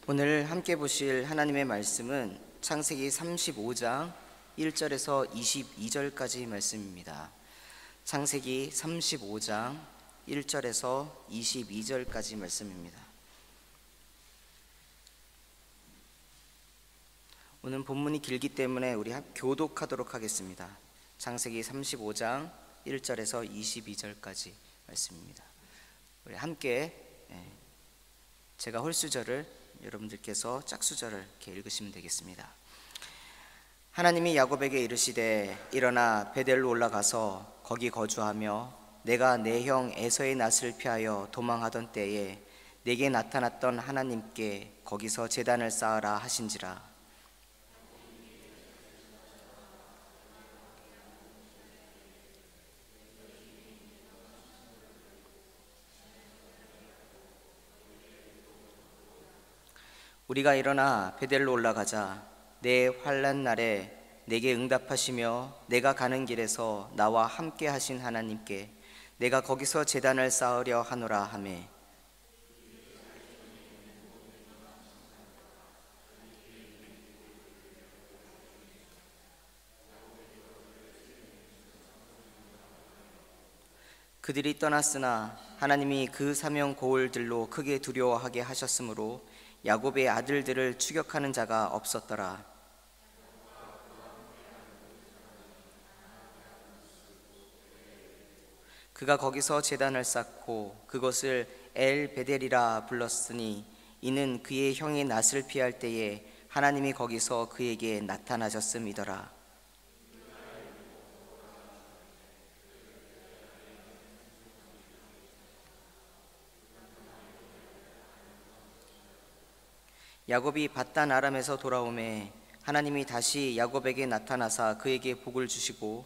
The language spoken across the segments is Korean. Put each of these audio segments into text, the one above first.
오늘 함께 보실 하나님의 말씀은 창세기 35장 1절에서 22절까지 말씀입니다. 창세기 35장 1절에서 22절까지 말씀입니다. 오늘 본문이 길기 때문에 우리 교독하도록 하겠습니다. 창세기 35장 1절에서 22절까지 말씀입니다. 우리 함께 제가 홀수절을, 여러분들께서 짝수절을 이렇게 읽으시면 되겠습니다. 하나님이 야곱에게 이르시되 일어나 베델로 올라가서 거기 거주하며 내가 내 형 에서의 낯을 피하여 도망하던 때에 내게 나타났던 하나님께 거기서 제단을 쌓으라 하신지라. 우리가 일어나 베델로 올라가자 내 환난 날에 내게 응답하시며 내가 가는 길에서 나와 함께 하신 하나님께 내가 거기서 제단을 쌓으려 하노라 하매 그들이 떠났으나 하나님이 그 사명 고을들로 크게 두려워하게 하셨으므로 야곱의 아들들을 추격하는 자가 없었더라. 그가 거기서 제단을 쌓고 그것을 엘 베델이라 불렀으니 이는 그의 형의 낯을 피할 때에 하나님이 거기서 그에게 나타나셨음이더라. 야곱이 밧단 아람에서 돌아오매 하나님이 다시 야곱에게 나타나사 그에게 복을 주시고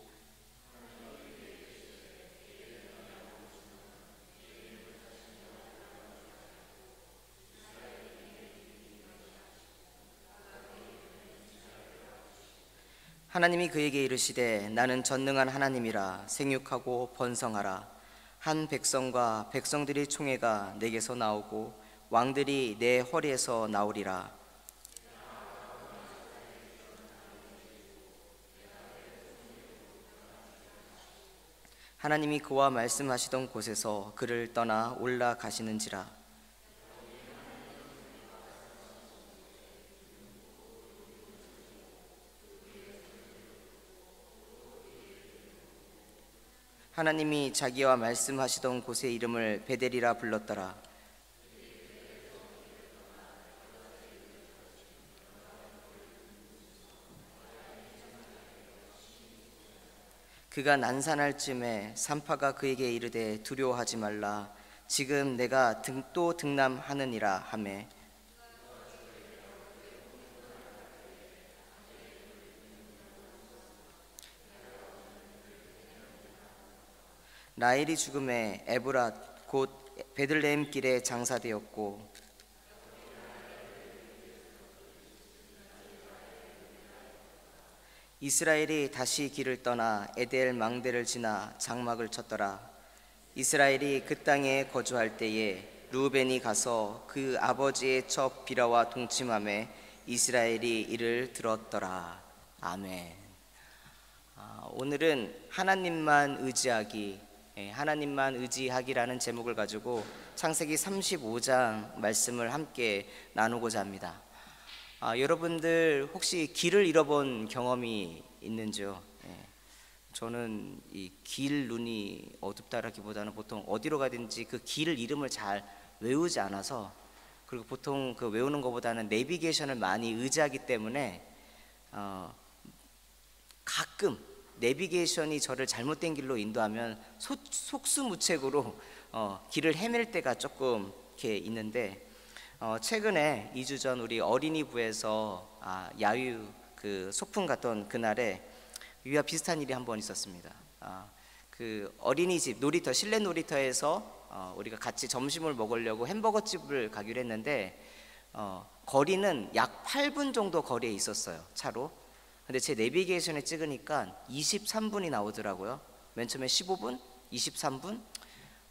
하나님이 그에게 이르시되 나는 전능한 하나님이라 생육하고 번성하라. 한 백성과 백성들의 총회가 내게서 나오고 왕들이 내 허리에서 나오리라. 하나님이 그와 말씀하시던 곳에서 그를 떠나 올라가시는지라. 하나님이 자기와 말씀하시던 곳의 이름을 베델이라 불렀더라. 그가 난산할 쯤에 산파가 그에게 이르되 두려워하지 말라. 지금 내가 또 등남하느니라 하매 라헬이 죽음에 에브랏 곧 베들레헴 길에 장사되었고 이스라엘이 다시 길을 떠나 에델 망대를 지나 장막을 쳤더라. 이스라엘이 그 땅에 거주할 때에 르우벤이 가서 그 아버지의 첩 비라와 동침하매 이스라엘이 이를 들었더라. 아멘. 오늘은 하나님만 의지하기, 하나님만 의지하기라는 제목을 가지고 창세기 35장 말씀을 함께 나누고자 합니다. 여러분들 혹시 길을 잃어본 경험이 있는지요? 저는 이 길 눈이 어둡다라기보다는 보통 어디로 가든지 그 길 이름을 잘 외우지 않아서, 그리고 보통 그 외우는 것보다는 내비게이션을 많이 의지하기 때문에 가끔 내비게이션이 저를 잘못된 길로 인도하면 속수무책으로 길을 헤맬 때가 조금 이렇게 있는데, 최근에 2주 전 우리 어린이부에서 야유 그 소풍 갔던 그날에 이와 비슷한 일이 한 번 있었습니다. 그 어린이집 놀이터, 실내 놀이터에서 우리가 같이 점심을 먹으려고 햄버거집을 가기로 했는데 거리는 약 8분 정도 거리에 있었어요, 차로. 근데 제 내비게이션에 찍으니까 23분이 나오더라고요. 맨 처음에 15분, 23분,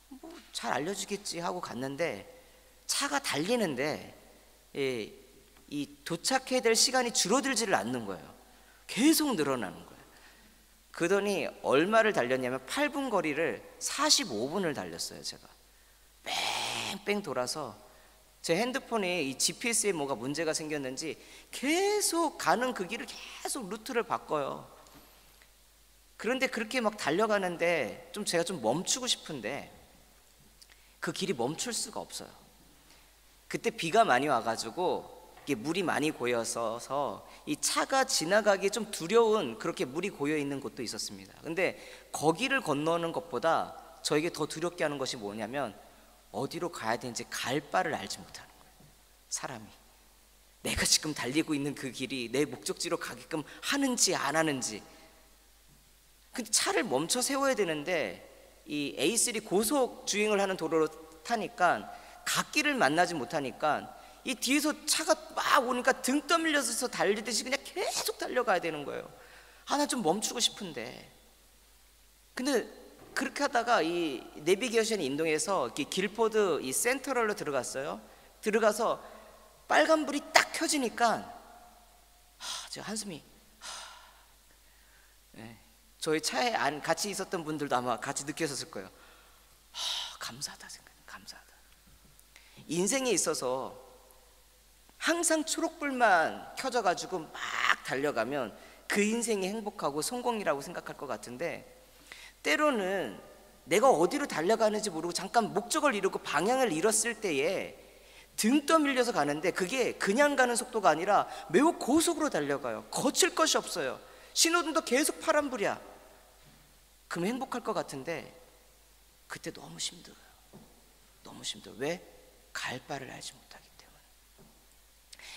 뭐 잘 알려주겠지 하고 갔는데 차가 달리는데 예, 이 도착해야 될 시간이 줄어들지를 않는 거예요. 계속 늘어나는 거예요. 그러더니 얼마를 달렸냐면 8분 거리를 45분을 달렸어요. 제가 뺑뺑 돌아서 제 핸드폰에 이 GPS에 뭐가 문제가 생겼는지 계속 가는 그 길을 계속 루트를 바꿔요. 그런데 그렇게 막 달려가는데 제가 좀 멈추고 싶은데 그 길이 멈출 수가 없어요. 그때 비가 많이 와가지고 이게 물이 많이 고여서 이 차가 지나가기 좀 두려운, 그렇게 물이 고여 있는 곳도 있었습니다. 근데 거기를 건너는 것보다 저에게 더 두렵게 하는 것이 뭐냐면 어디로 가야 되는지 갈 바를 알지 못하는 거예요. 사람이 내가 지금 달리고 있는 그 길이 내 목적지로 가게끔 하는지 안 하는지. 근데 차를 멈춰 세워야 되는데 이 A3 고속 주행을 하는 도로로 타니까 갓길을 만나지 못하니까 이 뒤에서 차가 막 오니까 등 떠밀려서 달리듯이 그냥 계속 달려가야 되는 거예요. 나 좀 멈추고 싶은데. 근데 그렇게 하다가 이 내비게이션 인도에서 길포드 이 센트럴로 들어갔어요. 들어가서 빨간불이 딱 켜지니까 제가 한숨이 네. 저희 차에 같이 있었던 분들도 아마 같이 느꼈을 거예요. 감사하다 생각해요. 감사하다. 인생에 있어서 항상 초록불만 켜져가지고 막 달려가면 그 인생이 행복하고 성공이라고 생각할 것 같은데, 때로는 내가 어디로 달려가는지 모르고 잠깐 목적을 이루고 방향을 잃었을 때에 등 떠밀려서 가는데 그게 그냥 가는 속도가 아니라 매우 고속으로 달려가요. 거칠 것이 없어요. 신호등도 계속 파란불이야. 그럼 행복할 것 같은데 그때 너무 힘들어요. 너무 힘들어요. 왜? 갈 바를 알지 못하기 때문에.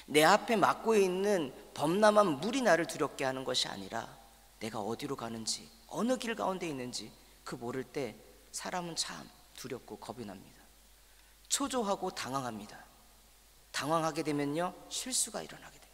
내 앞에 막고 있는 범람한 물이 나를 두렵게 하는 것이 아니라 내가 어디로 가는지, 어느 길 가운데 있는지 그 모를 때 사람은 참 두렵고 겁이 납니다. 초조하고 당황합니다. 당황하게 되면요, 실수가 일어나게 됩니다.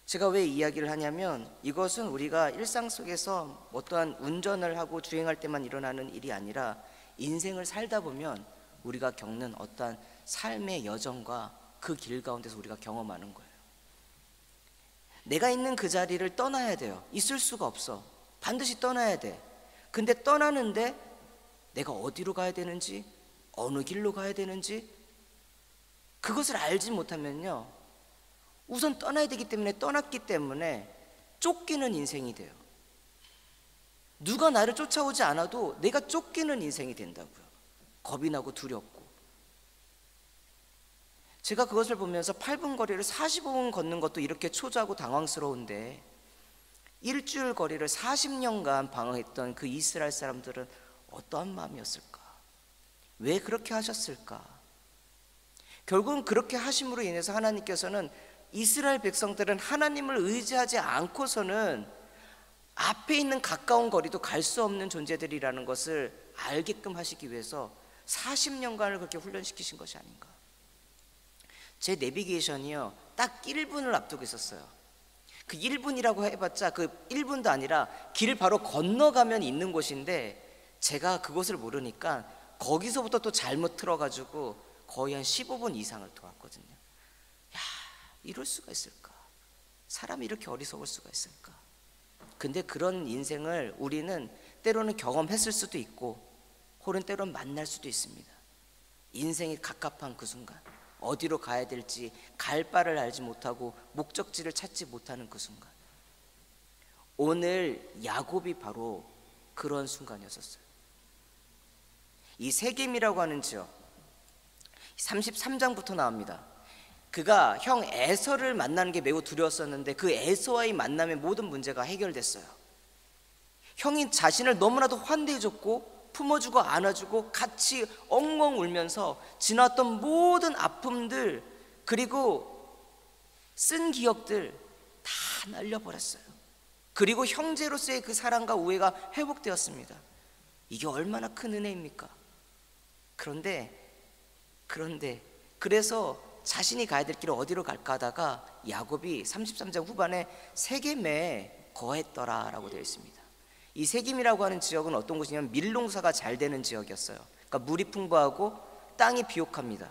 제가 왜 이야기를 하냐면 이것은 우리가 일상 속에서 어떠한 운전을 하고 주행할 때만 일어나는 일이 아니라 인생을 살다 보면 우리가 겪는 어떠한 삶의 여정과 그 길 가운데서 우리가 경험하는 거예요. 내가 있는 그 자리를 떠나야 돼요. 있을 수가 없어. 반드시 떠나야 돼. 근데 떠나는데 내가 어디로 가야 되는지, 어느 길로 가야 되는지 그것을 알지 못하면요, 우선 떠나야 되기 때문에 떠났기 때문에 쫓기는 인생이 돼요. 누가 나를 쫓아오지 않아도 내가 쫓기는 인생이 된다고요. 겁이 나고 두렵고. 제가 그것을 보면서 8분 거리를 45분 걷는 것도 이렇게 초조하고 당황스러운데 일주일 거리를 40년간 방황했던 그 이스라엘 사람들은 어떠한 마음이었을까? 왜 그렇게 하셨을까? 결국은 그렇게 하심으로 인해서 하나님께서는 이스라엘 백성들은 하나님을 의지하지 않고서는 앞에 있는 가까운 거리도 갈 수 없는 존재들이라는 것을 알게끔 하시기 위해서 40년간을 그렇게 훈련시키신 것이 아닌가. 제 내비게이션이요, 딱 1분을 앞두고 있었어요. 그 1분이라고 해봤자 그 1분도 아니라 길을 바로 건너가면 있는 곳인데 제가 그곳을 모르니까 거기서부터 또 잘못 틀어가지고 거의 한 15분 이상을 돌았거든요. 야, 이럴 수가 있을까? 사람이 이렇게 어리석을 수가 있을까? 근데 그런 인생을 우리는 때로는 경험했을 수도 있고 혹은 때로는 만날 수도 있습니다. 인생이 갑갑한 그 순간, 어디로 가야 될지 갈 바를 알지 못하고 목적지를 찾지 못하는 그 순간, 오늘 야곱이 바로 그런 순간이었어요. 이 세겜이라고 하는 지역 33장부터 나옵니다. 그가 형 에서를 만나는 게 매우 두려웠었는데 그 에서와의 만남의 모든 문제가 해결됐어요. 형이 자신을 너무나도 환대해줬고 품어주고 안아주고 같이 엉엉 울면서 지나왔던 모든 아픔들 그리고 쓴 기억들 다 날려버렸어요. 그리고 형제로서의 그 사랑과 우애가 회복되었습니다. 이게 얼마나 큰 은혜입니까? 그래서 자신이 가야 될 길을 어디로 갈까 하다가 야곱이 33장 후반에 세겜에 거했더라 라고 되어 있습니다. 이 세겜이라고 하는 지역은 어떤 곳이냐면 밀농사가 잘 되는 지역이었어요. 그러니까 물이 풍부하고 땅이 비옥합니다.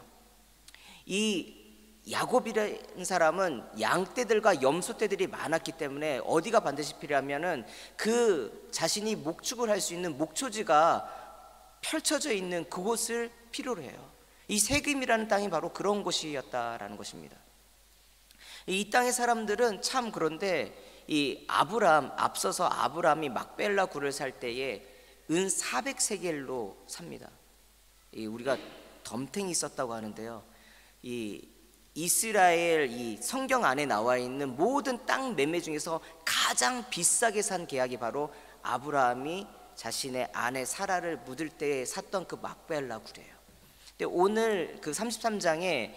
이 야곱이라는 사람은 양떼들과 염소떼들이 많았기 때문에 어디가 반드시 필요하면은 그 자신이 목축을 할 수 있는 목초지가 펼쳐져 있는 그곳을 필요로 해요. 이 세겜이라는 땅이 바로 그런 곳이었다라는 것입니다. 이 땅의 사람들은 참, 그런데 이 앞서서 아브라함이 막벨라 굴을 살 때에 은 400세겔로 삽니다. 우리가 덤탱이 썼다고 하는데요, 이 이스라엘 이 성경 안에 나와 있는 모든 땅 매매 중에서 가장 비싸게 산 계약이 바로 아브라함이 자신의 아내 사라를 묻을 때 샀던 그 막벨라 굴이에요. 근데 오늘 그 33장에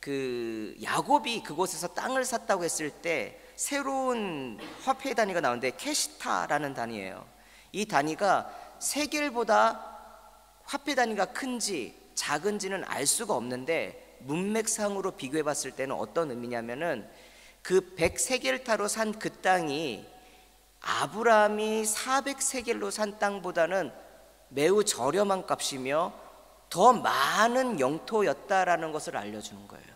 그 야곱이 그곳에서 땅을 샀다고 했을 때 새로운 화폐 단위가 나오는데 캐시타라는 단위예요. 이 단위가 세겔보다 화폐 단위가 큰지 작은지는 알 수가 없는데, 문맥상으로 비교해 봤을 때는 어떤 의미냐면은 그 100세겔타로 산 그 땅이 아브라함이 400세겔로 산 땅보다는 매우 저렴한 값이며 더 많은 영토였다라는 것을 알려주는 거예요.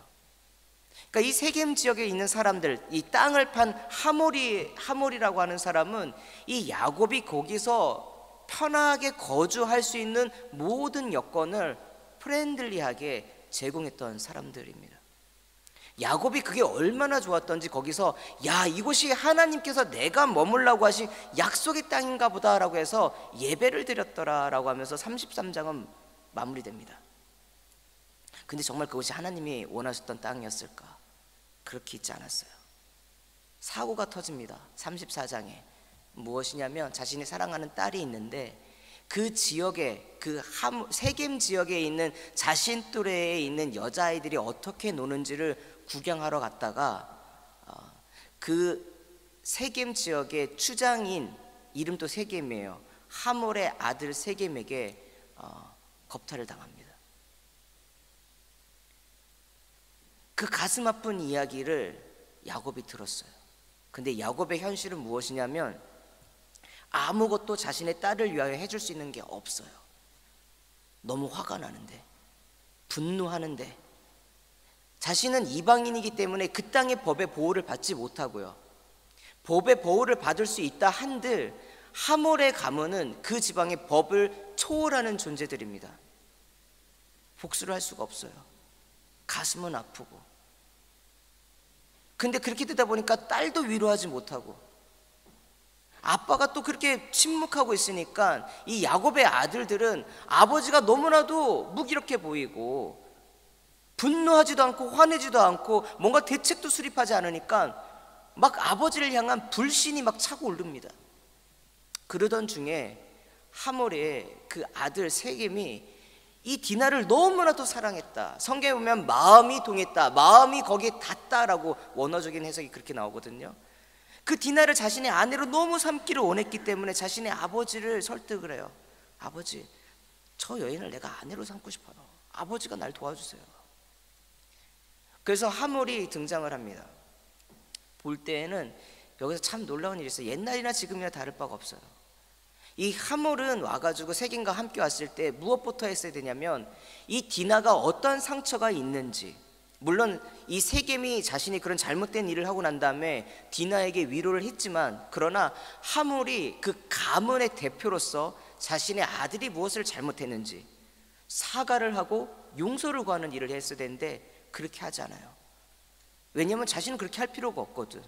그러니까 이 세겜 지역에 있는 사람들, 이 땅을 판 하몰이라고 하는 사람은 이 야곱이 거기서 편하게 거주할 수 있는 모든 여건을 프렌들리하게 제공했던 사람들입니다. 야곱이 그게 얼마나 좋았던지 거기서 야, 이곳이 하나님께서 내가 머물라고 하신 약속의 땅인가 보다라고 해서 예배를 드렸더라라고 하면서 33장은 마무리됩니다. 근데 정말 그것이 하나님이 원하셨던 땅이었을까? 그렇게 있지 않았어요. 사고가 터집니다. 34장에 무엇이냐면 자신이 사랑하는 딸이 있는데 그 지역에, 그 세겜 지역에 있는 자신 또래에 있는 여자아이들이 어떻게 노는지를 구경하러 갔다가 그 세겜 지역의 추장인, 이름도 세겜이에요, 하몰의 아들 세겜에게 겁탈을 당합니다. 그 가슴 아픈 이야기를 야곱이 들었어요. 근데 야곱의 현실은 무엇이냐면 아무것도 자신의 딸을 위하여 해줄 수 있는 게 없어요. 너무 화가 나는데, 분노하는데, 자신은 이방인이기 때문에 그 땅의 법의 보호를 받지 못하고요, 법의 보호를 받을 수 있다 한들 하몰의 가문은 그 지방의 법을 초월하는 존재들입니다. 복수를 할 수가 없어요. 가슴은 아프고. 근데 그렇게 되다 보니까 딸도 위로하지 못하고, 아빠가 또 그렇게 침묵하고 있으니까 이 야곱의 아들들은 아버지가 너무나도 무기력해 보이고 분노하지도 않고 화내지도 않고 뭔가 대책도 수립하지 않으니까 막 아버지를 향한 불신이 막 차고 오릅니다. 그러던 중에 하몰의 그 아들 세겜이 이 디나를 너무나도 사랑했다, 성경에 보면 마음이 동했다, 마음이 거기에 닿다라고 원어적인 해석이 그렇게 나오거든요. 그 디나를 자신의 아내로 너무 삼기를 원했기 때문에 자신의 아버지를 설득을 해요. 아버지, 저 여인을 내가 아내로 삼고 싶어요. 아버지가 날 도와주세요. 그래서 하몰이 등장을 합니다. 볼 때에는 여기서 참 놀라운 일이 있어요. 옛날이나 지금이나 다를 바가 없어요. 이 하몰은 와가지고 세겜과 함께 왔을 때 무엇부터 했어야 되냐면 이 디나가 어떤 상처가 있는지, 물론 이 세겜이 자신이 그런 잘못된 일을 하고 난 다음에 디나에게 위로를 했지만, 그러나 하몰이 그 가문의 대표로서 자신의 아들이 무엇을 잘못했는지 사과를 하고 용서를 구하는 일을 했어야 되는데 그렇게 하지 않아요. 왜냐하면 자신은 그렇게 할 필요가 없거든.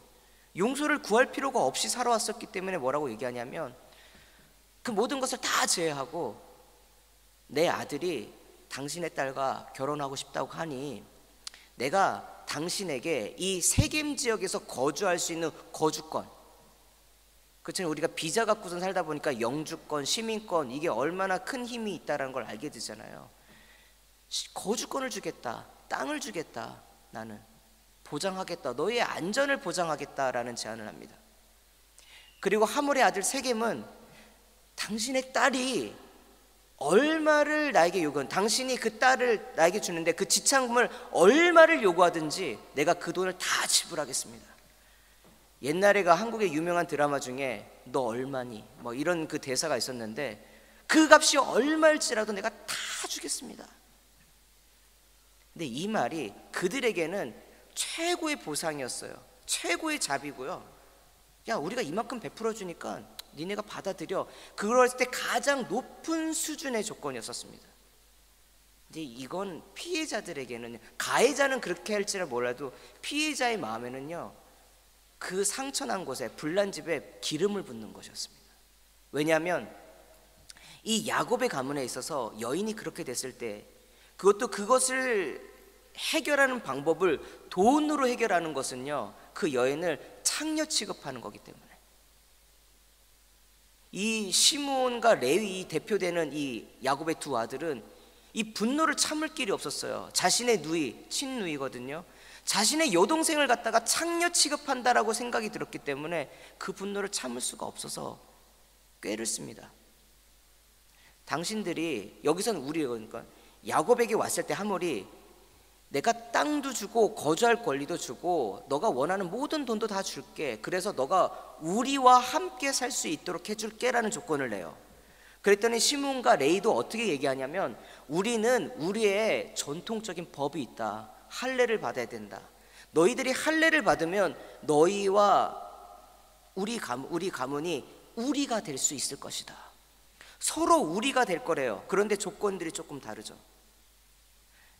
용서를 구할 필요가 없이 살아왔었기 때문에 뭐라고 얘기하냐면 그 모든 것을 다 제외하고 내 아들이 당신의 딸과 결혼하고 싶다고 하니 내가 당신에게 이 세겜 지역에서 거주할 수 있는 거주권, 그렇잖아요. 우리가 비자 갖고선 살다 보니까 영주권, 시민권, 이게 얼마나 큰 힘이 있다는 걸 알게 되잖아요. 거주권을 주겠다, 땅을 주겠다, 나는 보장하겠다, 너의 안전을 보장하겠다라는 제안을 합니다. 그리고 하몰의 아들 세겜은 당신의 딸이 얼마를 나에게 요구한, 당신이 그 딸을 나에게 주는데 그 지참금을 얼마를 요구하든지 내가 그 돈을 다 지불하겠습니다. 옛날에가 한국의 유명한 드라마 중에 너 얼마니? 뭐 이런 그 대사가 있었는데 그 값이 얼마일지라도 내가 다 주겠습니다. 근데 이 말이 그들에게는 최고의 보상이었어요. 최고의 자비고요. 야, 우리가 이만큼 베풀어 주니까 니네가 받아들여. 그럴 때 가장 높은 수준의 조건이었습니다. 근데 이건 피해자들에게는, 가해자는 그렇게 할지라 몰라도 피해자의 마음에는요, 그 상처난 곳에, 불난 집에 기름을 붓는 것이었습니다. 왜냐하면 이 야곱의 가문에 있어서 여인이 그렇게 됐을 때, 그것도 그것을 해결하는 방법을 돈으로 해결하는 것은요, 그 여인을 창녀 취급하는 거기 때문에, 이 시므온과 레위 대표되는 이 야곱의 두 아들은 이 분노를 참을 길이 없었어요. 자신의 누이, 친누이거든요. 자신의 여동생을 갖다가 창녀 취급한다라고 생각이 들었기 때문에 그 분노를 참을 수가 없어서 꾀를 씁니다. 당신들이, 여기서는 우리, 그러니까 야곱에게 왔을 때 하몰이 내가 땅도 주고 거주할 권리도 주고 너가 원하는 모든 돈도 다 줄게, 그래서 너가 우리와 함께 살 수 있도록 해줄게 라는 조건을 내요. 그랬더니 시므온과 레위도 어떻게 얘기하냐면, 우리는 우리의 전통적인 법이 있다. 할례를 받아야 된다. 너희들이 할례를 받으면 너희와 우리 가문이 우리가 될 수 있을 것이다. 서로 우리가 될 거래요. 그런데 조건들이 조금 다르죠.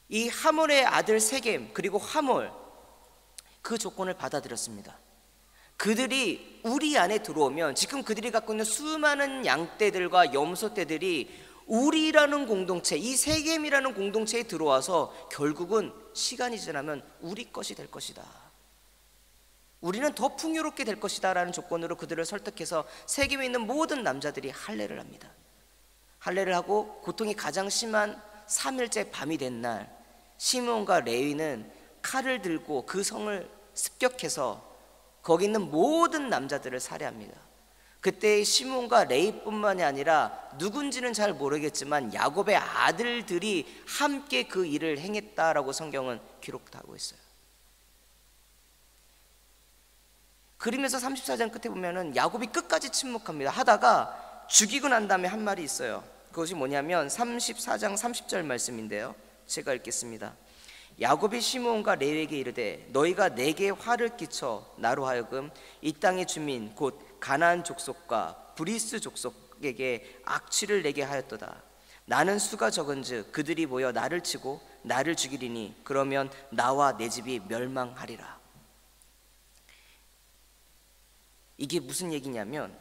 이 하몰의 아들 세겜 그리고 하몰, 그 조건을 받아들였습니다. 그들이 우리 안에 들어오면 지금 그들이 갖고 있는 수많은 양떼들과 염소떼들이 우리라는 공동체, 이 세겜이라는 공동체에 들어와서 결국은 시간이 지나면 우리 것이 될 것이다. 우리는 더 풍요롭게 될 것이다 라는 조건으로 그들을 설득해서 세겜에 있는 모든 남자들이 할례를 합니다. 할례를 하고 고통이 가장 심한 3일째 밤이 된 날, 시므온과 레위는 칼을 들고 그 성을 습격해서 거기 있는 모든 남자들을 살해합니다. 그때 시므온과 레위뿐만이 아니라 누군지는 잘 모르겠지만 야곱의 아들들이 함께 그 일을 행했다라고 성경은 기록하고 있어요. 그러면서 34장 끝에 보면은 야곱이 끝까지 침묵합니다. 하다가 죽이고 난 다음에 한 말이 있어요. 그것이 뭐냐면 34장 30절 말씀인데요, 제가 읽겠습니다. 야곱이 시므온과 레위에게 이르되 너희가 내게 화를 끼쳐 나로 하여금 이 땅의 주민 곧 가나안 족속과 브리스 족속에게 악취를 내게 하였도다. 나는 수가 적은즉 그들이 모여 나를 치고 나를 죽이리니 그러면 나와 내 집이 멸망하리라. 이게 무슨 얘기냐면,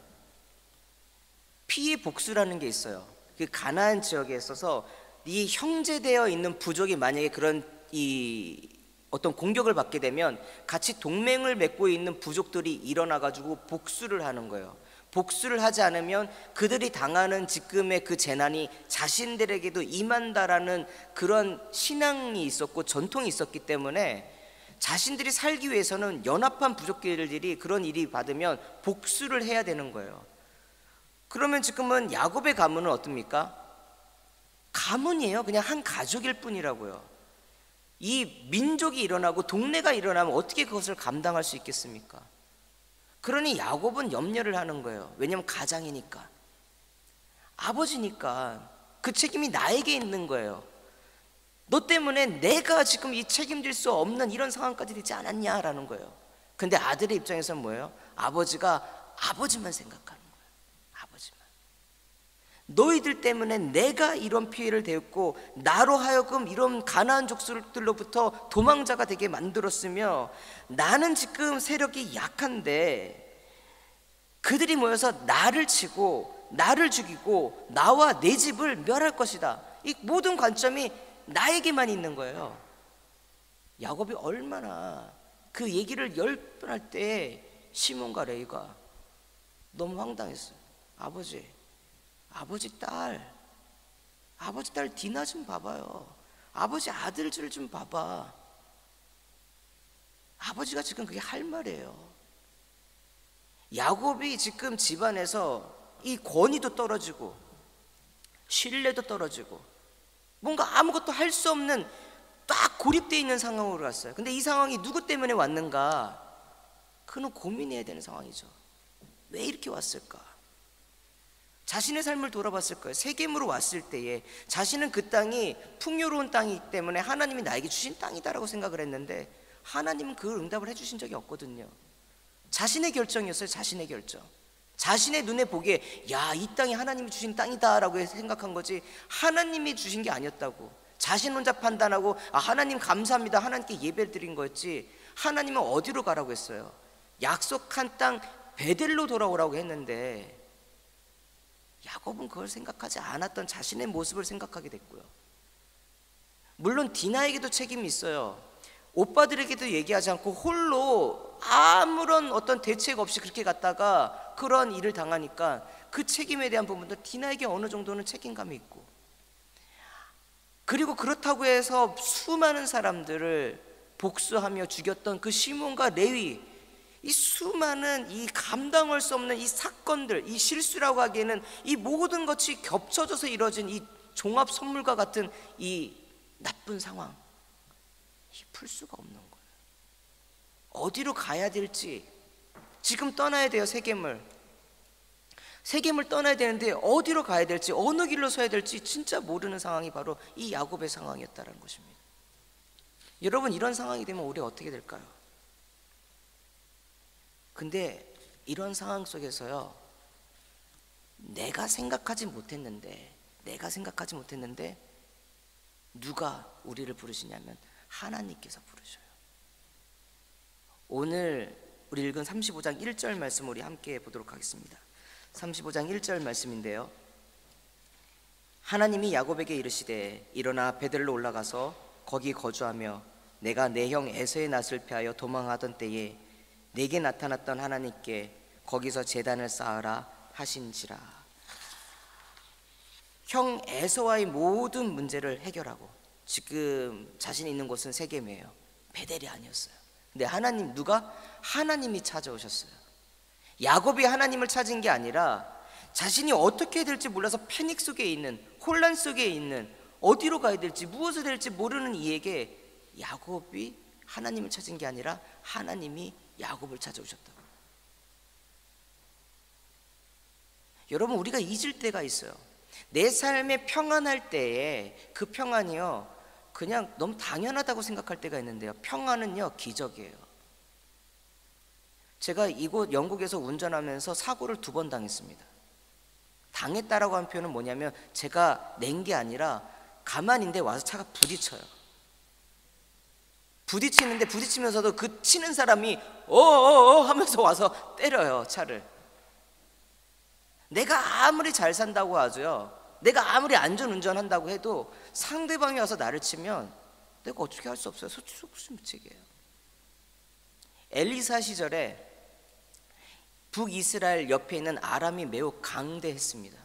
피해 복수라는 게 있어요. 그 가나안 지역에 있어서 이 형제되어 있는 부족이 만약에 그런 이 어떤 공격을 받게 되면 같이 동맹을 맺고 있는 부족들이 일어나 가지고 복수를 하는 거예요. 복수를 하지 않으면 그들이 당하는 지금의 그 재난이 자신들에게도 임한다라는 그런 신앙이 있었고 전통이 있었기 때문에 자신들이 살기 위해서는 연합한 부족들이 그런 일이 받으면 복수를 해야 되는 거예요. 그러면 지금은 야곱의 가문은 어떻습니까? 가문이에요. 그냥 한 가족일 뿐이라고요. 이 민족이 일어나고 동네가 일어나면 어떻게 그것을 감당할 수 있겠습니까? 그러니 야곱은 염려를 하는 거예요. 왜냐하면 가장이니까, 아버지니까 그 책임이 나에게 있는 거예요. 너 때문에 내가 지금 이 책임질 수 없는 이런 상황까지 되지 않았냐라는 거예요. 근데 아들의 입장에서는 뭐예요? 아버지가 아버지만 생각하는 거예요. 아버지만. 너희들 때문에 내가 이런 피해를 대었고 나로 하여금 이런 가나안 족속들로부터 도망자가 되게 만들었으며, 나는 지금 세력이 약한데 그들이 모여서 나를 치고 나를 죽이고 나와 내 집을 멸할 것이다. 이 모든 관점이 나에게만 있는 거예요. 야곱이 얼마나 그 얘기를 10번 할 때 시몬과 레위가 너무 황당했어요. 아버지 딸 디나 좀 봐봐요. 아버지 아들들 좀 봐봐. 아버지가 지금 그게 할 말이에요. 야곱이 지금 집안에서 이 권위도 떨어지고 신뢰도 떨어지고 뭔가 아무것도 할 수 없는 딱 고립되어 있는 상황으로 왔어요. 근데 이 상황이 누구 때문에 왔는가? 그는 고민해야 되는 상황이죠. 왜 이렇게 왔을까? 자신의 삶을 돌아봤을 거예요. 세겜으로 왔을 때에 자신은 그 땅이 풍요로운 땅이기 때문에 하나님이 나에게 주신 땅이다라고 생각을 했는데 하나님은 그 응답을 해주신 적이 없거든요. 자신의 결정이었어요. 자신의 결정. 자신의 눈에 보기에 야, 이 땅이 하나님이 주신 땅이다라고 생각한 거지 하나님이 주신 게 아니었다고. 자신 혼자 판단하고 하나님 감사합니다, 하나님께 예배를 드린 거였지 하나님은 어디로 가라고 했어요? 약속한 땅 베델로 돌아오라고 했는데 야곱은 그걸 생각하지 않았던 자신의 모습을 생각하게 됐고요. 물론 디나에게도 책임이 있어요. 오빠들에게도 얘기하지 않고 홀로 아무런 어떤 대책 없이 그렇게 갔다가 그런 일을 당하니까 그 책임에 대한 부분도 디나에게 어느 정도는 책임감이 있고, 그리고 그렇다고 해서 수많은 사람들을 복수하며 죽였던 그 시몬과 레위, 이 수많은 이 감당할 수 없는 이 사건들, 이 실수라고 하기에는 이 모든 것이 겹쳐져서 이루어진 이 종합 선물과 같은 이 나쁜 상황, 풀 수가 없는 거예요. 어디로 가야 될지, 지금 떠나야 돼요. 세겜을 떠나야 되는데 어디로 가야 될지, 어느 길로 서야 될지 진짜 모르는 상황이 바로 이 야곱의 상황이었다는 것입니다. 여러분, 이런 상황이 되면 우리 어떻게 될까요? 근데 이런 상황 속에서요, 내가 생각하지 못했는데 누가 우리를 부르시냐면 하나님께서 부르셔요. 오늘 우리 읽은 35장 1절 말씀 우리 함께 보도록 하겠습니다. 35장 1절 말씀인데요, 하나님이 야곱에게 이르시되 일어나 베델로 올라가서 거기 거주하며 내가 내 형 에서의 낯을 피하여 도망하던 때에 내게 나타났던 하나님께 거기서 제단을 쌓으라 하신지라. 형 에서와의 모든 문제를 해결하고, 지금 자신이 있는 곳은 세겜이에요. 베델이 아니었어요. 근데 하나님이 찾아오셨어요. 야곱이 하나님을 찾은 게 아니라 자신이 어떻게 해야 될지 몰라서 패닉 속에 있는, 혼란 속에 있는, 어디로 가야 될지 무엇을 될지 모르는 이에게 야곱이 하나님을 찾은 게 아니라 하나님이 야곱을 찾아오셨다고. 여러분, 우리가 잊을 때가 있어요. 내 삶에 평안할 때에 그 평안이요, 그냥 너무 당연하다고 생각할 때가 있는데요, 평안은요 기적이에요. 제가 이곳 영국에서 운전하면서 사고를 2번 당했습니다. 당했다라고 하는 표현은 뭐냐면 제가 낸 게 아니라 가만히 있는데 와서 차가 부딪혀요. 부딪히는데 부딪히면서도 그 치는 사람이 어어어 하면서 와서 때려요, 차를. 내가 아무리 잘 산다고 하죠요, 내가 아무리 안전운전한다고 해도 상대방이 와서 나를 치면 내가 어떻게 할 수 없어요. 속수무책이에요. 엘리사 시절에 북이스라엘 옆에 있는 아람이 매우 강대했습니다.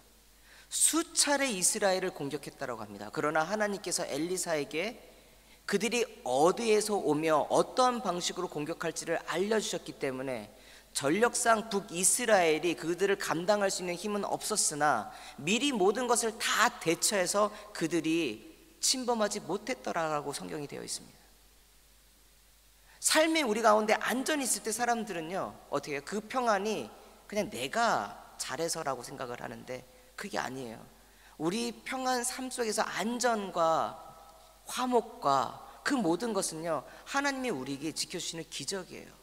수차례 이스라엘을 공격했다고 합니다. 그러나 하나님께서 엘리사에게 그들이 어디에서 오며 어떠한 방식으로 공격할지를 알려주셨기 때문에 전력상 북이스라엘이 그들을 감당할 수 있는 힘은 없었으나 미리 모든 것을 다 대처해서 그들이 침범하지 못했더라라고 성경이 되어 있습니다. 삶에 우리 가운데 안전이 있을 때 사람들은요, 어떻게 해요? 그 평안이 그냥 내가 잘해서라고 생각을 하는데 그게 아니에요. 우리 평안 삶 속에서 안전과 화목과 그 모든 것은요, 하나님이 우리에게 지켜주시는 기적이에요.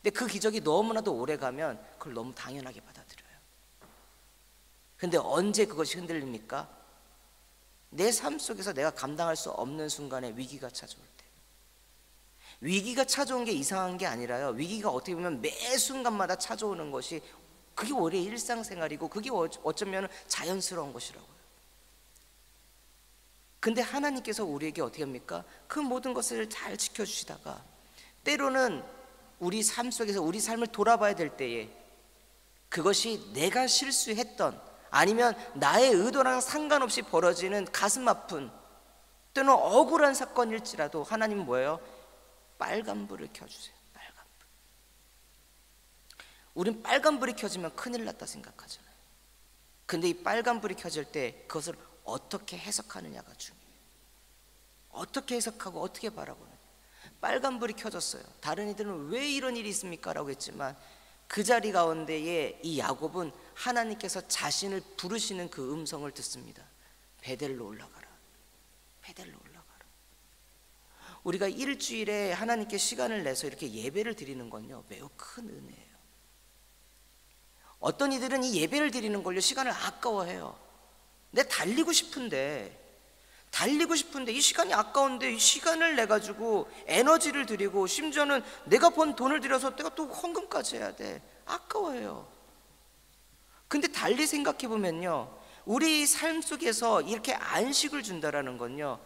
근데 그 기적이 너무나도 오래 가면 그걸 너무 당연하게 받아들여요. 근데 언제 그것이 흔들립니까? 내 삶 속에서 내가 감당할 수 없는 순간에 위기가 찾아올 때. 위기가 찾아온 게 이상한 게 아니라요, 위기가 어떻게 보면 매 순간마다 찾아오는 것이 그게 오히려 일상생활이고 그게 어쩌면 자연스러운 것이라고요. 근데 하나님께서 우리에게 어떻게 합니까? 그 모든 것을 잘 지켜주시다가 때로는 우리 삶 속에서 우리 삶을 돌아봐야 될 때에 그것이 내가 실수했던, 아니면 나의 의도랑 상관없이 벌어지는 가슴 아픈 또는 억울한 사건일지라도 하나님은 뭐예요? 빨간불을 켜주세요. 빨간불. 우린 빨간불이 켜지면 큰일 났다 생각하잖아요. 근데 이 빨간불이 켜질 때 그것을 어떻게 해석하느냐가 중요해요. 어떻게 해석하고 어떻게 바라보느냐. 빨간불이 켜졌어요. 다른 이들은 왜 이런 일이 있습니까? 라고 했지만 그 자리 가운데에 이 야곱은 하나님께서 자신을 부르시는 그 음성을 듣습니다. 베델로 올라가라. 베델로 올라가라. 우리가 일주일에 하나님께 시간을 내서 이렇게 예배를 드리는 건요, 매우 큰 은혜예요. 어떤 이들은 이 예배를 드리는 걸요, 시간을 아까워해요. 내 달리고 싶은데 이 시간이 아까운데 이 시간을 내 가지고 에너지를 들이고 심지어는 내가 번 돈을 들여서 내가 또 헌금까지 해야 돼. 아까워해요. 근데 달리 생각해 보면요, 우리 삶 속에서 이렇게 안식을 준다라는 건요,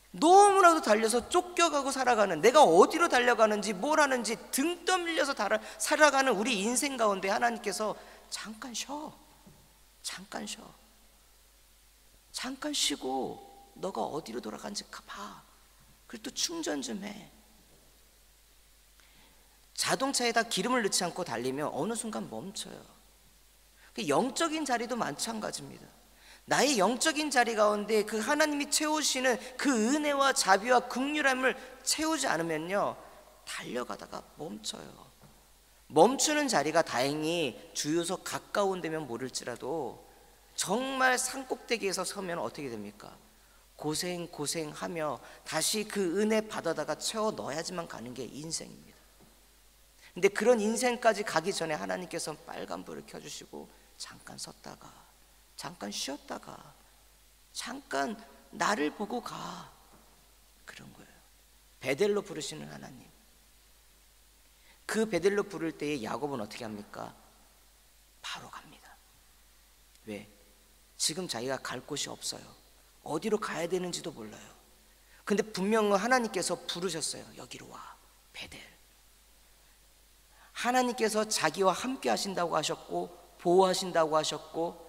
너무나도 달려서 쫓겨가고 살아가는, 내가 어디로 달려가는지 뭘 하는지 등 떠밀려서 살아가는 우리 인생 가운데 하나님께서 잠깐 쉬어, 잠깐 쉬어, 잠깐 쉬고 너가 어디로 돌아가는지 봐. 그리고 또 충전 좀 해. 자동차에다 기름을 넣지 않고 달리면 어느 순간 멈춰요. 영적인 자리도 마찬가지입니다. 나의 영적인 자리 가운데 그 하나님이 채우시는 그 은혜와 자비와 긍휼함을 채우지 않으면요, 달려가다가 멈춰요. 멈추는 자리가 다행히 주유소 가까운 데면 모를지라도 정말 산꼭대기에서 서면 어떻게 됩니까? 고생하며 다시 그 은혜 받아다가 채워 넣어야지만 가는 게 인생입니다. 근데 그런 인생까지 가기 전에 하나님께서 빨간불을 켜주시고 잠깐 섰다가, 잠깐 쉬었다가, 잠깐 나를 보고 가, 그런 거예요. 베델로 부르시는 하나님. 그 베델로 부를 때에 야곱은 어떻게 합니까? 바로 갑니다. 왜? 지금 자기가 갈 곳이 없어요. 어디로 가야 되는지도 몰라요. 근데 분명 하나님께서 부르셨어요. 여기로 와, 베델. 하나님께서 자기와 함께 하신다고 하셨고 보호하신다고 하셨고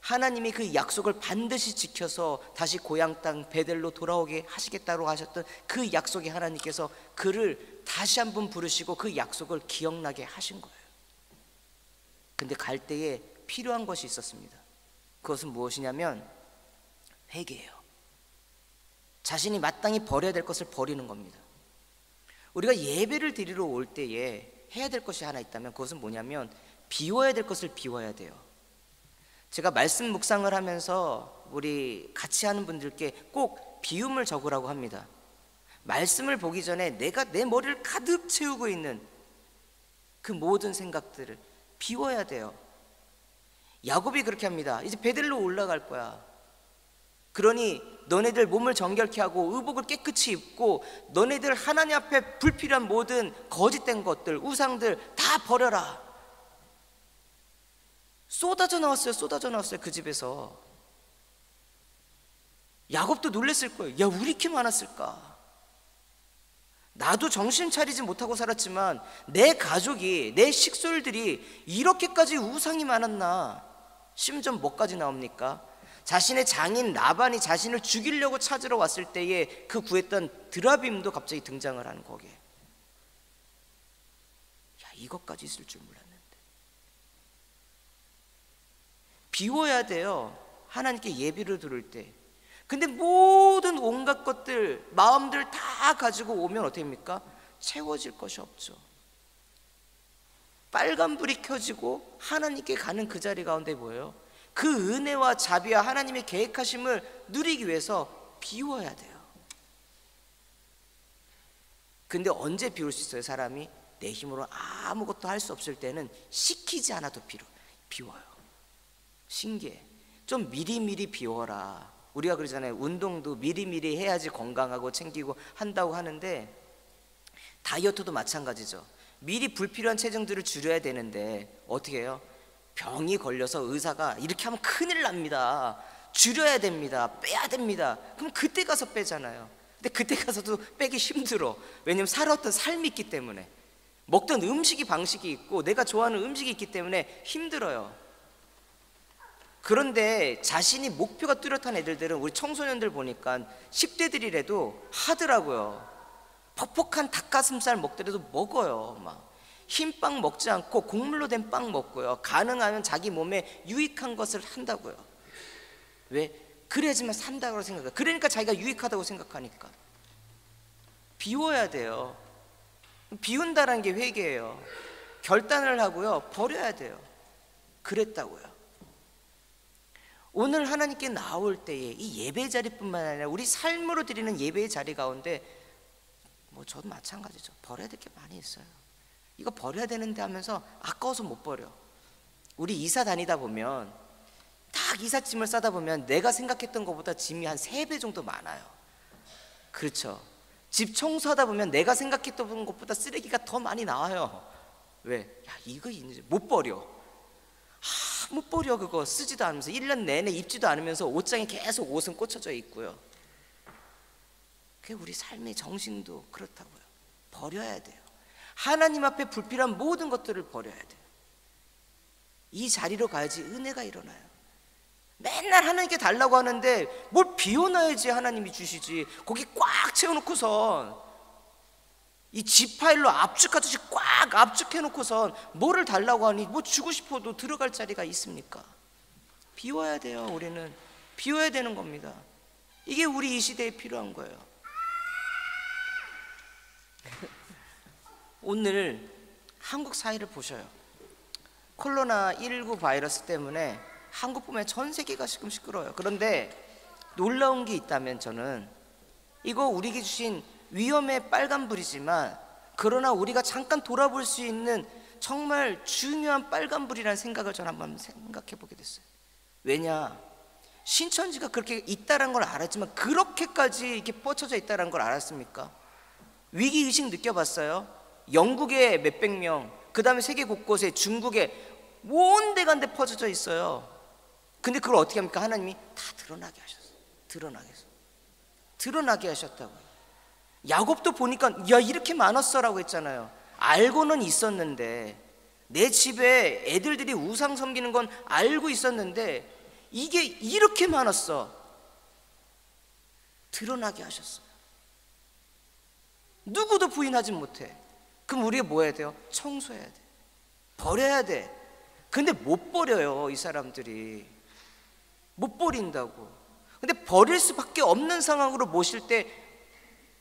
하나님이 그 약속을 반드시 지켜서 다시 고향 땅 베델로 돌아오게 하시겠다고 하셨던 그 약속의 하나님께서 그를 다시 한번 부르시고 그 약속을 기억나게 하신 거예요. 근데 갈 때에 필요한 것이 있었습니다. 그것은 무엇이냐면 회개예요. 자신이 마땅히 버려야 될 것을 버리는 겁니다. 우리가 예배를 드리러 올 때에 해야 될 것이 하나 있다면 그것은 뭐냐면 비워야 될 것을 비워야 돼요. 제가 말씀 묵상을 하면서 우리 같이 하는 분들께 꼭 비움을 적으라고 합니다. 말씀을 보기 전에 내가 내 머리를 가득 채우고 있는 그 모든 생각들을 비워야 돼요. 야곱이 그렇게 합니다. 이제 베델로 올라갈 거야. 그러니 너네들 몸을 정결케 하고 의복을 깨끗이 입고 너네들 하나님 앞에 불필요한 모든 거짓된 것들, 우상들 다 버려라. 쏟아져 나왔어요. 그 집에서. 야곱도 놀랬을 거예요. 야, 우리 이렇게 많았을까? 나도 정신 차리지 못하고 살았지만 내 가족이, 내 식솔들이 이렇게까지 우상이 많았나? 심지어 뭐까지 나옵니까? 자신의 장인 라반이 자신을 죽이려고 찾으러 왔을 때에 그 구했던 드라빔도 갑자기 등장을 하는 거기에. 야, 이것까지 있을 줄 몰랐는데. 비워야 돼요. 하나님께 예비를 드릴 때. 근데 모든 온갖 것들, 마음들 다 가지고 오면 어떻게 됩니까? 채워질 것이 없죠. 빨간불이 켜지고 하나님께 가는 그 자리 가운데 뭐예요? 그 은혜와 자비와 하나님의 계획하심을 누리기 위해서 비워야 돼요. 근데 언제 비울 수 있어요? 사람이 내 힘으로 아무것도 할 수 없을 때는 시키지 않아도 비워요. 신기해. 좀 미리미리 비워라. 우리가 그러잖아요. 운동도 미리미리 해야지 건강하고 챙기고 한다고 하는데 다이어트도 마찬가지죠. 미리 불필요한 체중들을 줄여야 되는데 어떻게 해요? 병이 걸려서 의사가 이렇게 하면 큰일 납니다. 줄여야 됩니다. 빼야 됩니다. 그럼 그때 가서 빼잖아요. 근데 그때 가서도 빼기 힘들어. 왜냐면 살았던 삶이 있기 때문에, 먹던 음식이 방식이 있고 내가 좋아하는 음식이 있기 때문에 힘들어요. 그런데 자신이 목표가 뚜렷한 애들은 우리 청소년들 보니까 10대들이라도 하더라고요. 퍽퍽한 닭가슴살 먹더라도 먹어요. 막 흰빵 먹지 않고 곡물로 된 빵 먹고요. 가능하면 자기 몸에 유익한 것을 한다고요. 왜? 그래야지만 산다고 생각해요. 그러니까 자기가 유익하다고 생각하니까. 비워야 돼요. 비운다는 게 회개예요. 결단을 하고요, 버려야 돼요. 그랬다고요. 오늘 하나님께 나올 때에 이 예배 자리뿐만 아니라 우리 삶으로 드리는 예배의 자리 가운데 저도 마찬가지죠. 버려야 될 게 많이 있어요. 이거 버려야 되는데 하면서 아까워서 못 버려. 우리 이사 다니다 보면 딱 이삿짐을 싸다 보면 내가 생각했던 것보다 짐이 한 3배 정도 많아요. 그렇죠. 집 청소하다 보면 내가 생각했던 것보다 쓰레기가 더 많이 나와요. 왜? 야, 이거 못 버려. 못 버려. 그거 쓰지도 않으면서 1년 내내 입지도 않으면서 옷장에 계속 옷은 꽂혀져 있고요. 그게 우리 삶의 정신도 그렇다고요. 버려야 돼요. 하나님 앞에 불필요한 모든 것들을 버려야 돼요. 이 자리로 가야지 은혜가 일어나요. 맨날 하나님께 달라고 하는데 뭘 비워놔야지 하나님이 주시지. 거기 꽉 채워놓고선 이 지파일로 압축하듯이 꽉 압축해놓고선 뭐를 달라고 하니 주고 싶어도 들어갈 자리가 있습니까? 비워야 돼요. 우리는 비워야 되는 겁니다. 이게 우리 이 시대에 필요한 거예요. 오늘 한국 사회를 보셔요. 코로나19 바이러스 때문에 한국뿐만 전 세계가 지금 시끄러워요. 그런데 놀라운 게 있다면 저는 이거 우리에게 주신 위험의 빨간불이지만 그러나 우리가 잠깐 돌아볼 수 있는 정말 중요한 빨간불이라는 생각을 저는 한번 생각해 보게 됐어요. 왜냐? 신천지가 그렇게 있다는 걸 알았지만 그렇게까지 이렇게 뻗쳐져 있다는 걸 알았습니까? 위기의식 느껴봤어요? 영국에 몇백 명, 그 다음에 세계 곳곳에 중국에 온 데간데 퍼져져 있어요. 근데 그걸 어떻게 합니까? 하나님이 다 드러나게 하셨어요. 드러나게 하셨다고요. 야곱도 보니까 야 이렇게 많았어라고 했잖아요. 알고는 있었는데 내 집에 애들이 우상 섬기는 건 알고 있었는데 이게 이렇게 많았어. 드러나게 하셨어요. 누구도 부인하지 못해. 그럼 우리가 뭐 해야 돼요? 청소해야 돼. 버려야 돼. 근데 못 버려요. 이 사람들이 못 버린다고. 근데 버릴 수밖에 없는 상황으로 모실 때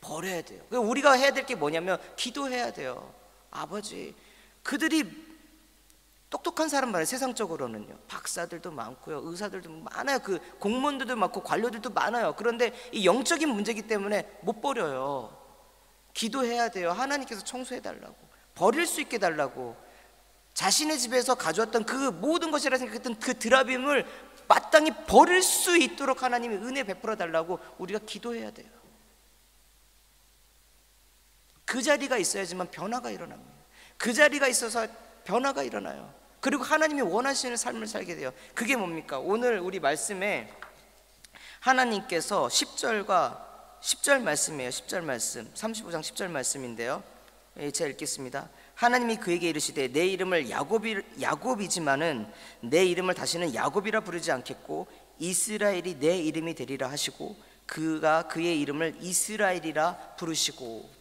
버려야 돼요. 우리가 해야 될 게 뭐냐면 기도해야 돼요. 아버지, 그들이 똑똑한 사람 말이에요. 세상적으로는요. 박사들도 많고요, 의사들도 많아요. 그 공무원들도 많고 관료들도 많아요. 그런데 이 영적인 문제이기 때문에 못 버려요. 기도해야 돼요. 하나님께서 청소해 달라고, 버릴 수 있게 달라고. 자신의 집에서 가져왔던 그 모든 것이라 생각했던 그 드라빔을 마땅히 버릴 수 있도록 하나님이 은혜 베풀어 달라고 우리가 기도해야 돼요. 그 자리가 있어야지만 변화가 일어납니다. 그 자리가 있어서 변화가 일어나요. 그리고 하나님이 원하시는 삶을 살게 돼요. 그게 뭡니까? 오늘 우리 말씀에 하나님께서 10절 말씀이에요. 10절 말씀, 35장 10절 말씀인데요. 제가 읽겠습니다. 하나님이 그에게 이르시되 내 이름을 야곱이지만은 내 이름을 다시는 야곱이라 부르지 않겠고 이스라엘이 내 이름이 되리라 하시고 그가 그의 이름을 이스라엘이라 부르시고.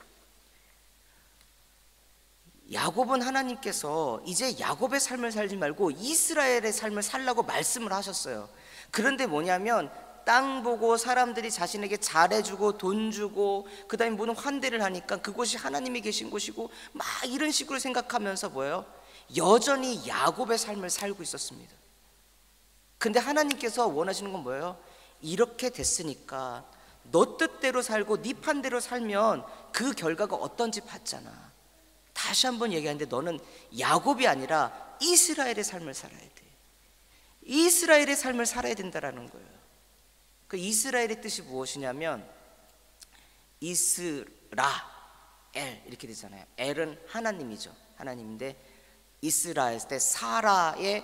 야곱은 하나님께서 이제 야곱의 삶을 살지 말고 이스라엘의 삶을 살라고 말씀을 하셨어요. 그런데 뭐냐면 땅 보고 사람들이 자신에게 잘해주고 돈 주고 그 다음에 모든 환대를 하니까 그곳이 하나님이 계신 곳이고 막 이런 식으로 생각하면서 뭐예요? 여전히 야곱의 삶을 살고 있었습니다. 근데 하나님께서 원하시는 건 뭐예요? 이렇게 됐으니까 너 뜻대로 살고 네 판대로 살면 그 결과가 어떤지 봤잖아. 다시 한번 얘기하는데 너는 야곱이 아니라 이스라엘의 삶을 살아야 돼. 이스라엘의 삶을 살아야 된다라는 거예요. 그 이스라엘의 뜻이 무엇이냐면 이스라엘 이렇게 되잖아요. 엘은 하나님이죠. 하나님인데 이스라엘 때 사라의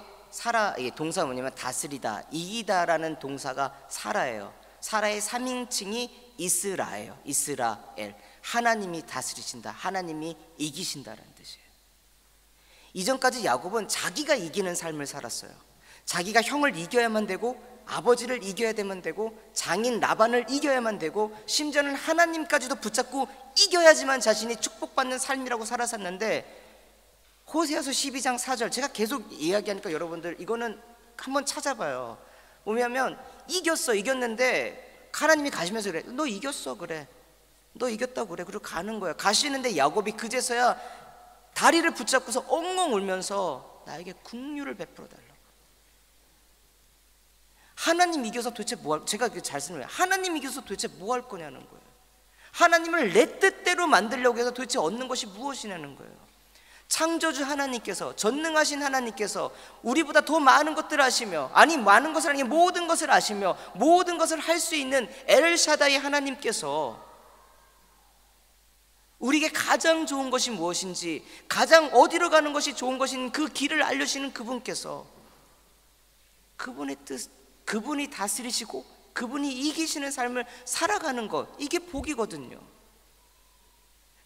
동사가 뭐냐면 다스리다, 이기다라는 동사가 사라예요. 사라의 3인칭이 이스라예요. 이스라엘. 하나님이 다스리신다, 하나님이 이기신다라는 뜻이에요. 이전까지 야곱은 자기가 이기는 삶을 살았어요. 자기가 형을 이겨야만 되고 아버지를 이겨야 되면 되고 장인 라반을 이겨야만 되고 심지어는 하나님까지도 붙잡고 이겨야지만 자신이 축복받는 삶이라고 살았었는데 호세아서 12장 4절 제가 계속 이야기하니까 여러분들 이거는 한번 찾아봐요. 뭐냐면 이겼는데 하나님이 가시면서 그래, 너 이겼어, 그래, 너 이겼다고 그래. 그리고 가는 거야. 가시는데 야곱이 그제서야 다리를 붙잡고서 엉엉 울면서 나에게 긍휼을 베풀어 달라고. 하나님 이겨서 도대체 제가 잘 쓰는 거예요. 하나님 이겨서 도대체 뭐 할 거냐는 거예요. 하나님을 내 뜻대로 만들려고 해서 도대체 얻는 것이 무엇이냐는 거예요. 창조주 하나님께서, 전능하신 하나님께서 우리보다 더 많은 것들을 아시며, 아니 많은 것을 아니 모든 것을 아시며 모든 것을 할 수 있는 엘샤다이 하나님께서 우리에게 가장 좋은 것이 무엇인지, 가장 어디로 가는 것이 좋은 것인 그 길을 알려주시는 그분께서 그분의 뜻, 그분이 다스리시고 그분이 이기시는 삶을 살아가는 것, 이게 복이거든요.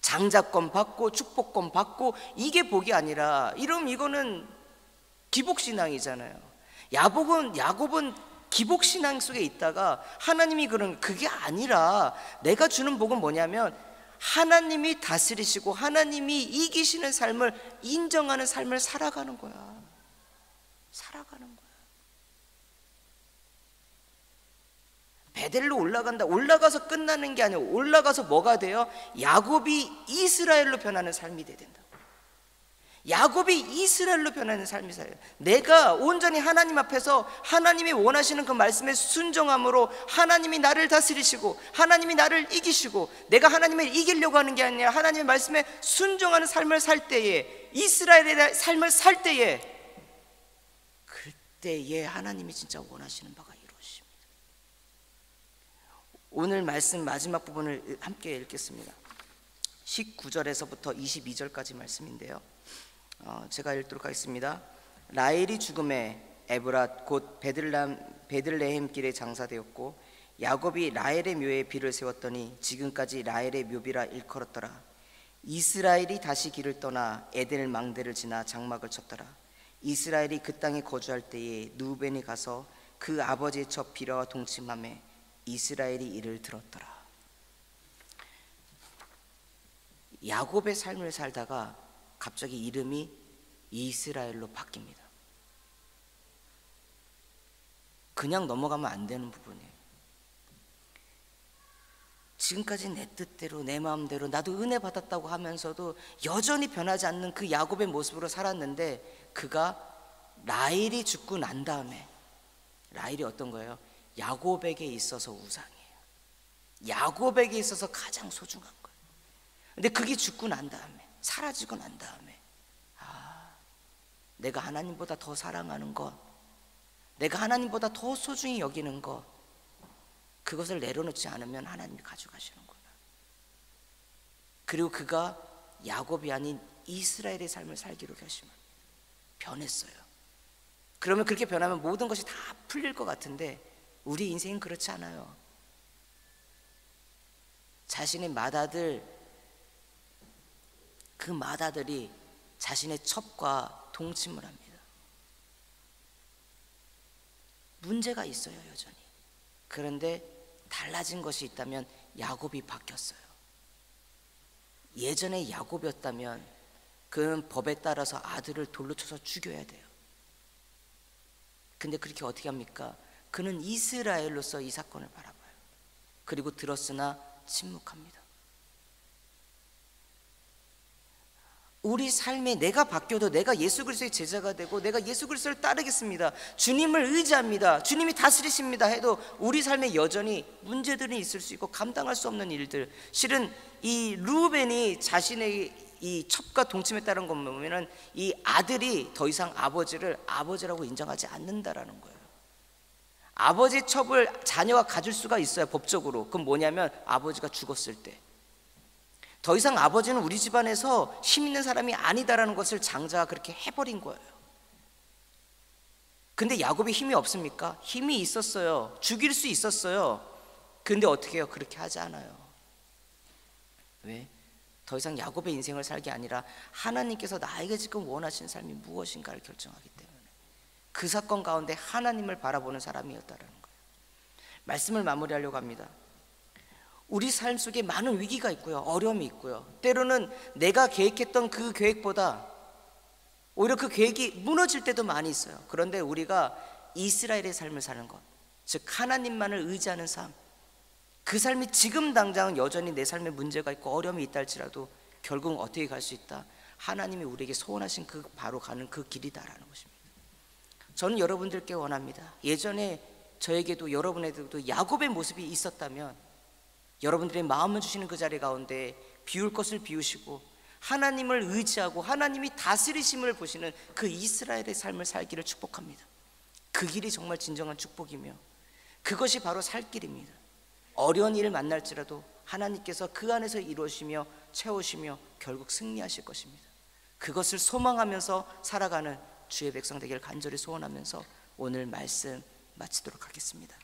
장자권 받고 축복권 받고 이게 복이 아니라, 이러면 이거는 기복신앙이잖아요. 야곱은 기복신앙 속에 있다가 하나님이 그게 아니라 내가 주는 복은 뭐냐면 하나님이 다스리시고 하나님이 이기시는 삶을 인정하는 삶을 살아가는 거야. 살아가는 거야. 베델로 올라간다. 올라가서 끝나는 게 아니고 올라가서 뭐가 돼요? 야곱이 이스라엘로 변하는 삶이 돼야 된다. 야곱이 이스라엘로 변하는 삶이 살아요. 내가 온전히 하나님 앞에서 하나님이 원하시는 그 말씀에 순종함으로 하나님이 나를 다스리시고 하나님이 나를 이기시고, 내가 하나님을 이기려고 하는 게 아니라 하나님의 말씀에 순종하는 삶을 살 때에, 이스라엘의 삶을 살 때에, 그때에 하나님이 진짜 원하시는 바가 이루어집니다. 오늘 말씀 마지막 부분을 함께 읽겠습니다. 19절에서부터 22절까지 말씀인데요, 제가 읽도록 하겠습니다. 라헬이 죽음에 에브랏 곧 베들레헴 길에 장사되었고, 야곱이 라헬의 묘에 비를 세웠더니 지금까지 라헬의 묘비라 일컬었더라. 이스라엘이 다시 길을 떠나 에덴 망대를 지나 장막을 쳤더라. 이스라엘이 그 땅에 거주할 때에 누벤이 가서 그 아버지의 첩 비라와 동침하며 이스라엘이 이를 들었더라. 야곱의 삶을 살다가 갑자기 이름이 이스라엘로 바뀝니다. 그냥 넘어가면 안 되는 부분이에요. 지금까지 내 뜻대로 내 마음대로 나도 은혜 받았다고 하면서도 여전히 변하지 않는 그 야곱의 모습으로 살았는데, 그가 라헬이 죽고 난 다음에, 라헬이 어떤 거예요? 야곱에게 있어서 우상이에요. 야곱에게 있어서 가장 소중한 거예요. 근데 그게 죽고 난 다음에, 사라지고 난 다음에, 내가 하나님보다 더 사랑하는 것, 내가 하나님보다 더 소중히 여기는 것, 그것을 내려놓지 않으면 하나님이 가져가시는구나. 그리고 그가 야곱이 아닌 이스라엘의 삶을 살기로 결심합니다. 변했어요. 그러면 그렇게 변하면 모든 것이 다 풀릴 것 같은데 우리 인생은 그렇지 않아요. 자신의 그 맏아들이 자신의 첩과 동침을 합니다. 문제가 있어요, 여전히. 그런데 달라진 것이 있다면 야곱이 바뀌었어요. 예전에 야곱이었다면 그는 법에 따라서 아들을 돌로 쳐서 죽여야 돼요. 근데 그렇게 어떻게 합니까? 그는 이스라엘로서 이 사건을 바라봐요. 그리고 들었으나 침묵합니다. 우리 삶에 내가 바뀌어도, 내가 예수 그리스도의 제자가 되고 내가 예수 그리스도를 따르겠습니다, 주님을 의지합니다, 주님이 다스리십니다 해도 우리 삶에 여전히 문제들이 있을 수 있고 감당할 수 없는 일들. 실은 이 루벤이 자신의 이 첩과 동침했다는 것 보면은 이 아들이 더 이상 아버지를 아버지라고 인정하지 않는다라는 거예요. 아버지 첩을 자녀가 가질 수가 있어요, 법적으로. 그건 뭐냐면 아버지가 죽었을 때. 더 이상 아버지는 우리 집안에서 힘 있는 사람이 아니다라는 것을 장자가 그렇게 해버린 거예요. 근데 야곱이 힘이 없습니까? 힘이 있었어요. 죽일 수 있었어요. 근데 어떻게 해요? 그렇게 하지 않아요. 왜? 더 이상 야곱의 인생을 살기 아니라 하나님께서 나에게 지금 원하시는 삶이 무엇인가를 결정하기 때문에 그 사건 가운데 하나님을 바라보는 사람이었다라는 거예요. 말씀을 마무리하려고 합니다. 우리 삶 속에 많은 위기가 있고요, 어려움이 있고요, 때로는 내가 계획했던 그 계획보다 오히려 그 계획이 무너질 때도 많이 있어요. 그런데 우리가 이스라엘의 삶을 사는 것, 즉 하나님만을 의지하는 삶, 그 삶이 지금 당장은 여전히 내 삶에 문제가 있고 어려움이 있다 할지라도 결국은 어떻게 갈 수 있다? 하나님이 우리에게 소원하신 그 바로 가는 그 길이다라는 것입니다. 저는 여러분들께 원합니다. 예전에 저에게도 여러분에게도 야곱의 모습이 있었다면 여러분들의 마음을 주시는 그 자리 가운데 비울 것을 비우시고 하나님을 의지하고 하나님이 다스리심을 보시는 그 이스라엘의 삶을 살기를 축복합니다. 그 길이 정말 진정한 축복이며 그것이 바로 살 길입니다. 어려운 일을 만날지라도 하나님께서 그 안에서 이루시며 채우시며 결국 승리하실 것입니다. 그것을 소망하면서 살아가는 주의 백성 되기를 간절히 소원하면서 오늘 말씀 마치도록 하겠습니다.